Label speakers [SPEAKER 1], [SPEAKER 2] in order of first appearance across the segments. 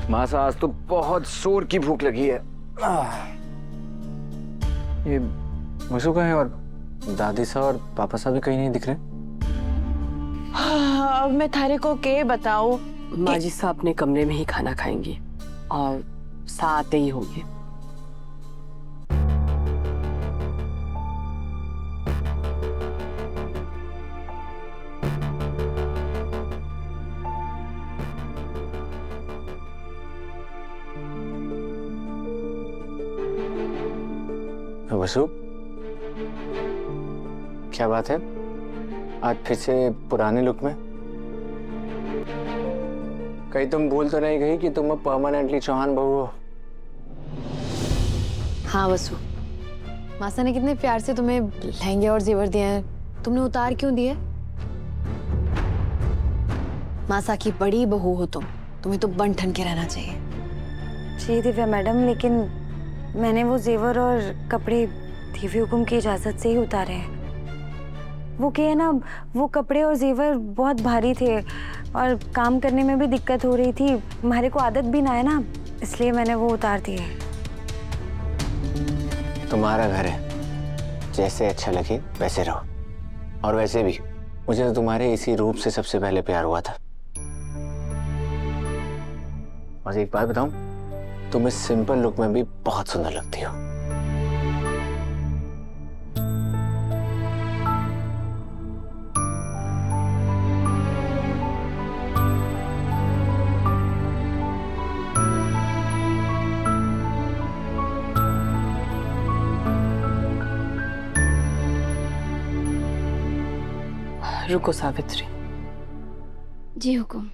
[SPEAKER 1] मासा आज तो बहुत जोर की भूख लगी है। ये वसु का है और दादी सा और पापा सा भी कहीं नहीं दिख रहे।
[SPEAKER 2] अब मैं थारे को के बताऊं?
[SPEAKER 3] माँ जी साहब अपने कमरे में ही खाना खाएंगी और साथ ही होंगे।
[SPEAKER 1] वसु, क्या बात है? आज फिर से पुराने लुक में? कहीं तुम भूल तो नहीं गई कि तुम अब परमानेंटली चौहान बहू हो?
[SPEAKER 4] हाँ वसु, मासा ने कितने प्यार से तुम्हें लहंगे और जेवर दिए हैं, तुमने उतार क्यों दिए? मासा की बड़ी बहू हो तुम, तुम्हें तो बन ठन के रहना चाहिए।
[SPEAKER 5] जी दिव्या मैडम, लेकिन मैंने वो जेवर और कपड़े दिव्य हुकुम की इजाजत से ही उतारे हैं। वो क्या है ना, वो कपड़े और जेवर बहुत भारी थे और काम करने में भी दिक्कत हो रही थी। हमारे को आदत भी ना है ना, इसलिए मैंने वो उतार दिए।
[SPEAKER 1] तुम्हारा घर है, जैसे अच्छा लगे वैसे रहो। और वैसे भी मुझे तो तुम्हारे इसी रूप से सबसे पहले प्यार हुआ था। और एक बात बताऊं, तुम इस सिंपल लुक में भी बहुत सुंदर लगती हो।
[SPEAKER 3] रुको सावित्री।
[SPEAKER 4] जी हुकुम।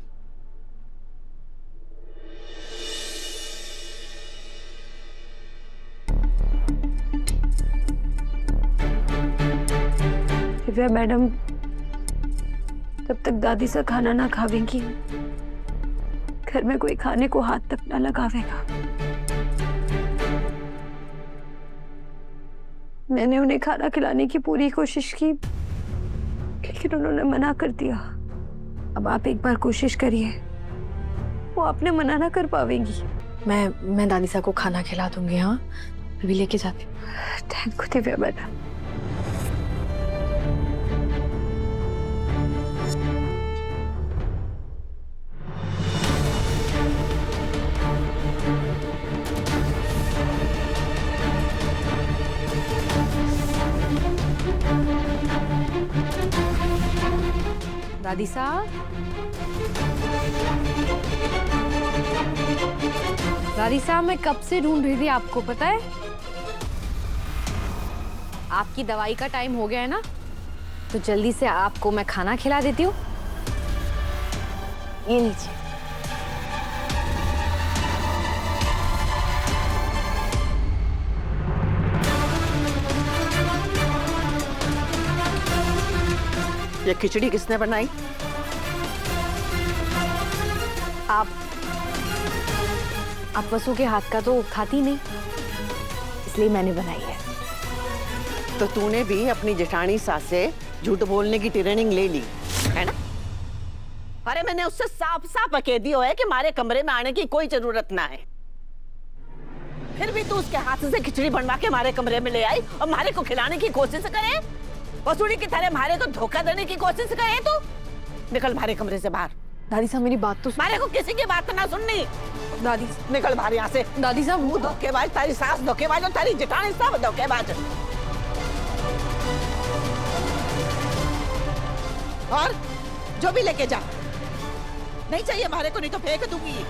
[SPEAKER 5] दिव्या मैडम, तब तक दादी सा खाना ना खावेंगी, घर में कोई खाने को हाथ तक ना लगावेगा। मैंने उन्हें खाना खिलाने की पूरी कोशिश की, लेकिन उन्होंने मना कर दिया। अब आप एक बार कोशिश करिए, वो आपने मना ना कर पावेंगी।
[SPEAKER 4] मैं दादी सा को खाना खिला दूंगी। हाँ, अभी लेके जाती हूँ।
[SPEAKER 5] Thank you Divya madam.
[SPEAKER 4] दादी साहब, दादी साहब, मैं कब से ढूंढ रही थी आपको, पता है? आपकी दवाई का टाइम हो गया है ना, तो जल्दी से आपको मैं खाना खिला देती हूँ। ये लीजिए।
[SPEAKER 6] ये खिचड़ी किसने बनाई?
[SPEAKER 4] आप वसु के हाथ का तो खाती नहीं, इसलिए मैंने बनाई है।
[SPEAKER 6] तो तूने भी अपनी जेठानी सास से झूठ बोलने की ट्रेनिंग ले ली है ना? अरे मैंने उससे साफ साफ कह दिया है कि हमारे कमरे में आने की कोई जरूरत ना है, फिर भी तू उसके हाथ से खिचड़ी बनवा के हमारे कमरे में ले आई और हमारे को खिलाने की कोशिश करे। वसूली की तरह हमारे को धोखा देने की कोशिश करे तू। निकल हमारे कमरे से बाहर।
[SPEAKER 4] दादी साहब, मेरी बात तो
[SPEAKER 6] हमारे को किसी की बात ना सुननी।
[SPEAKER 4] दादी,
[SPEAKER 6] निकल बाहर यहाँ से।
[SPEAKER 4] दादी साहब,
[SPEAKER 6] वो धोखेबाज, तारी सास धोखेबाज और तारी जेठानी सब धोखेबाज। और जो भी लेके जा, नहीं चाहिए हमारे को, नहीं तो फेंक दूंगी।